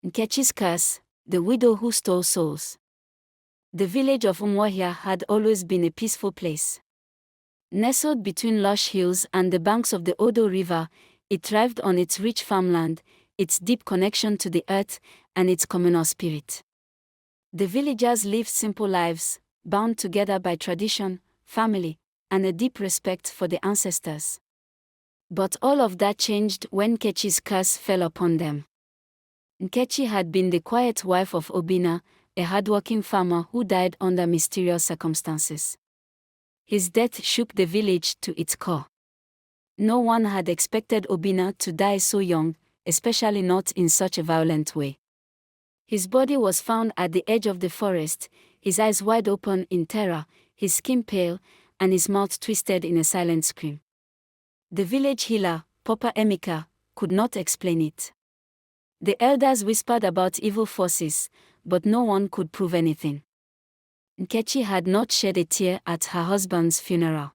NKECHI'S curse, the widow who stole souls. The village of Umuahia had always been a peaceful place. Nestled between lush hills and the banks of the Odo River, it thrived on its rich farmland, its deep connection to the earth, and its communal spirit. The villagers lived simple lives, bound together by tradition, family, and a deep respect for the ancestors. But all of that changed when NKECHI'S curse fell upon them. NKECHI had been the quiet wife of Obinna, a hardworking farmer who died under mysterious circumstances. His death shook the village to its core. No one had expected Obinna to die so young, especially not in such a violent way. His body was found at the edge of the forest, his eyes wide open in terror, his skin pale, and his mouth twisted in a silent scream. The village healer, Papa Emeka, could not explain it. The elders whispered about evil forces, but no one could prove anything. NKECHI had not shed a tear at her husband's funeral.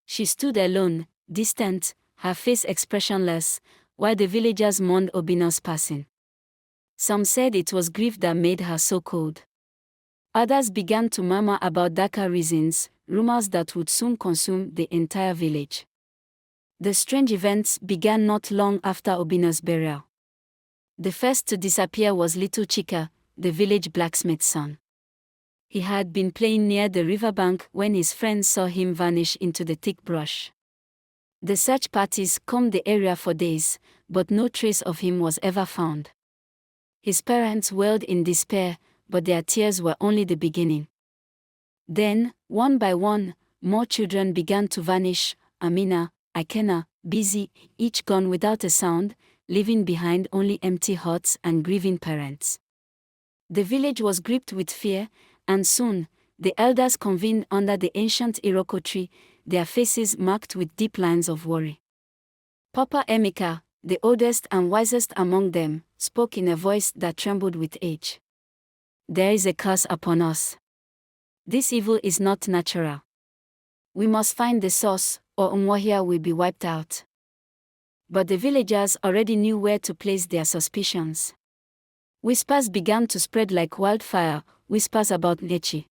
She stood alone, distant, her face expressionless, while the villagers mourned Obinna's passing. Some said it was grief that made her so cold. Others began to murmur about darker reasons, rumors that would soon consume the entire village. The strange events began not long after Obinna's burial. The first to disappear was little Chika, the village blacksmith's son. He had been playing near the riverbank when his friends saw him vanish into the thick brush. The search parties combed the area for days, but no trace of him was ever found. His parents wailed in despair, but their tears were only the beginning. Then, one by one, more children began to vanish: Amina, Ikenna, Busy, each gone without a sound, leaving behind only empty huts and grieving parents. The village was gripped with fear, and soon, the elders convened under the ancient Iroko tree, their faces marked with deep lines of worry. Papa Emeka, the oldest and wisest among them, spoke in a voice that trembled with age. "There is a curse upon us. This evil is not natural. We must find the source, or Umuahia will be wiped out." But the villagers already knew where to place their suspicions. Whispers began to spread like wildfire, whispers about NKECHI.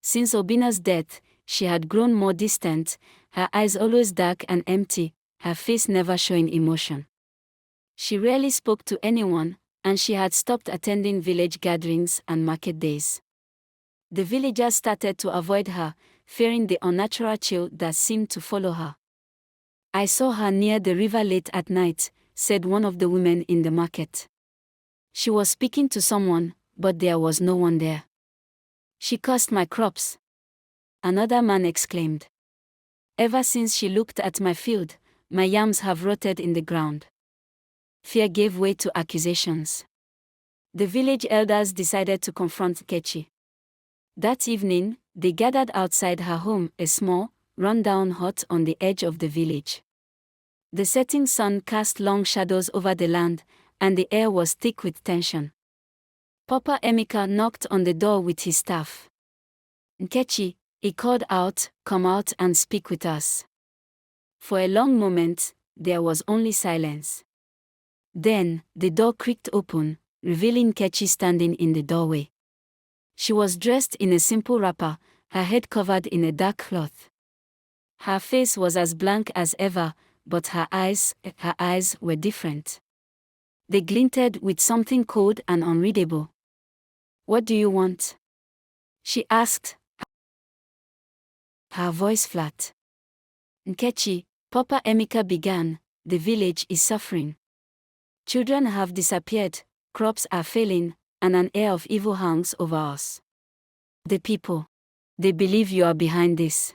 Since Obinna's death, she had grown more distant, her eyes always dark and empty, her face never showing emotion. She rarely spoke to anyone, and she had stopped attending village gatherings and market days. The villagers started to avoid her, fearing the unnatural chill that seemed to follow her. "I saw her near the river late at night," said one of the women in the market. "She was speaking to someone, but there was no one there. She cursed my crops," another man exclaimed. "Ever since she looked at my field, my yams have rotted in the ground." Fear gave way to accusations. The village elders decided to confront NKECHI. That evening, they gathered outside her home, a small, run-down hut on the edge of the village. The setting sun cast long shadows over the land, and the air was thick with tension. Papa Emeka knocked on the door with his staff. "NKECHI," he called out, "come out and speak with us." For a long moment, there was only silence. Then, the door creaked open, revealing NKECHI standing in the doorway. She was dressed in a simple wrapper, her head covered in a dark cloth. Her face was as blank as ever, but her eyes were different. They glinted with something cold and unreadable. "What do you want?" she asked, her voice flat. "NKECHI," Papa Emeka began, "the village is suffering. Children have disappeared, crops are failing, and an air of evil hangs over us. The people, they believe you are behind this."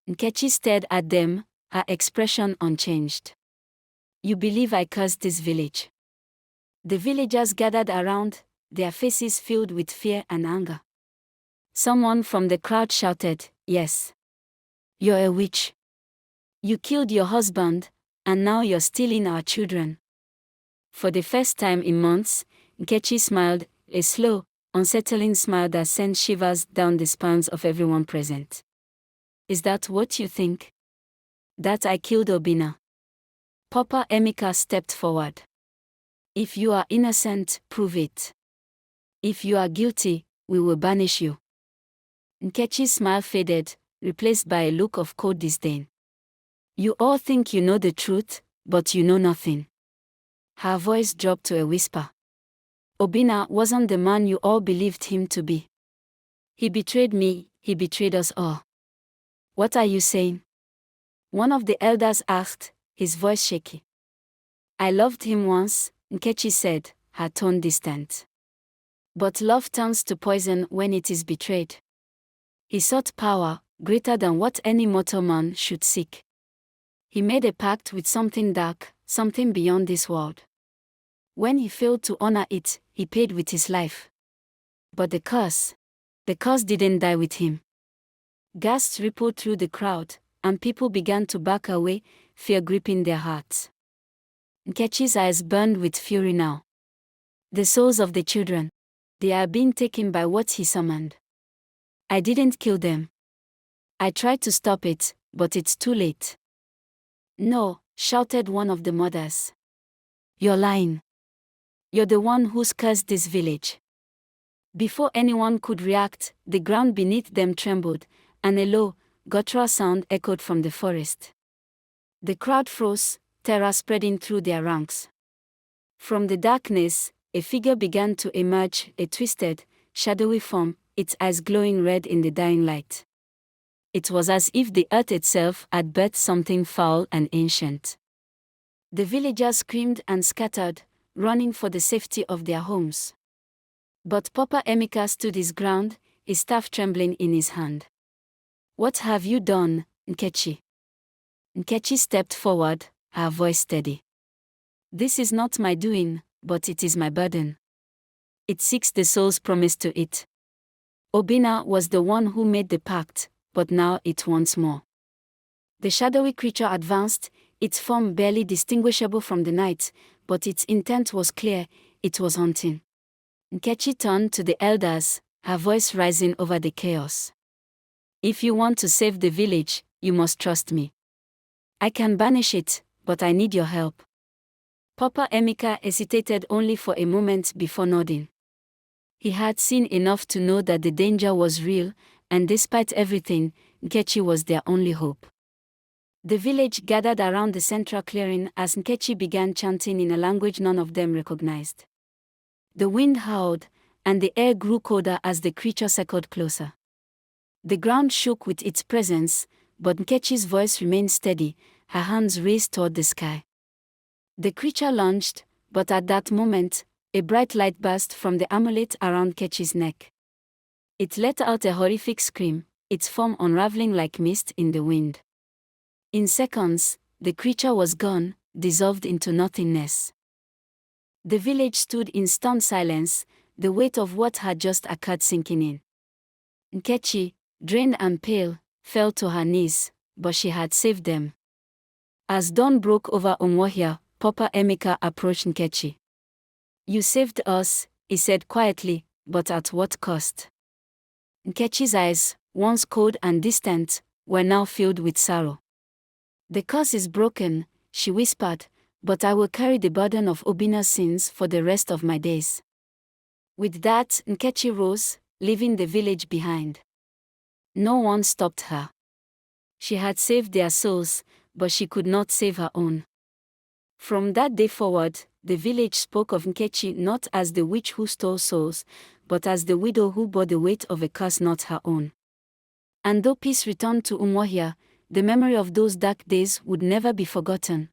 NKECHI stared at them, her expression unchanged. "You believe I cursed this village?" The villagers gathered around, their faces filled with fear and anger. Someone from the crowd shouted, "Yes. You're a witch. You killed your husband, and now you're stealing our children." For the first time in months, NKECHI smiled, a slow, unsettling smile that sent shivers down the spines of everyone present. "Is that what you think? That I killed Obinna?" Papa Emeka stepped forward. If you are innocent, prove it. If you are guilty, we will banish you. Nkechi's smile faded, replaced by a look of cold disdain. You all think you know the truth, but you know nothing. Her voice dropped to a whisper. Obinna wasn't the man you all believed him to be. He betrayed me, he betrayed us all. What are you saying? One of the elders asked, his voice shaky. I loved him once, Nkechi said, her tone distant. But love turns to poison when it is betrayed. He sought power, greater than what any mortal man should seek. He made a pact with something dark, something beyond this world. When he failed to honor it, he paid with his life. But the curse didn't die with him. Gasps rippled through the crowd, and people began to back away, fear gripping their hearts. Nkechi's eyes burned with fury now. The souls of the children, they are being taken by what he summoned. I didn't kill them. I tried to stop it, but it's too late. No, shouted one of the mothers. You're lying. You're the one who's cursed this village. Before anyone could react, the ground beneath them trembled, and a low, guttural sound echoed from the forest. The crowd froze, terror spreading through their ranks. From the darkness, a figure began to emerge, a twisted, shadowy form, its eyes glowing red in the dying light. It was as if the earth itself had birthed something foul and ancient. The villagers screamed and scattered, running for the safety of their homes. But Papa Emeka stood his ground, his staff trembling in his hand. What have you done, Nkechi? Nkechi stepped forward, her voice steady. This is not my doing, but it is my burden. It seeks the souls promised to it. Obinna was the one who made the pact, but now it wants more. The shadowy creature advanced, its form barely distinguishable from the night, but its intent was clear, it was haunting. Nkechi turned to the elders, her voice rising over the chaos. If you want to save the village, you must trust me. I can banish it, but I need your help. Papa Emeka hesitated only for a moment before nodding. He had seen enough to know that the danger was real, and despite everything, Nkechi was their only hope. The village gathered around the central clearing as Nkechi began chanting in a language none of them recognized. The wind howled, and the air grew colder as the creature circled closer. The ground shook with its presence, but Nkechi's voice remained steady, her hands raised toward the sky. The creature lunged, but at that moment, a bright light burst from the amulet around Nkechi's neck. It let out a horrific scream, its form unraveling like mist in the wind. In seconds, the creature was gone, dissolved into nothingness. The village stood in stunned silence, the weight of what had just occurred sinking in. Nkechi, drained and pale, fell to her knees, but she had saved them. As dawn broke over Umuahia, Papa Emeka approached Nkechi. You saved us, he said quietly, but at what cost? Nkechi's eyes, once cold and distant, were now filled with sorrow. The curse is broken, she whispered, but I will carry the burden of Obinna's sins for the rest of my days. With that, Nkechi rose, leaving the village behind. No one stopped her. She had saved their souls, but she could not save her own. From that day forward, the village spoke of Nkechi not as the witch who stole souls, but as the widow who bore the weight of a curse not her own. And though peace returned to Umuahia, the memory of those dark days would never be forgotten.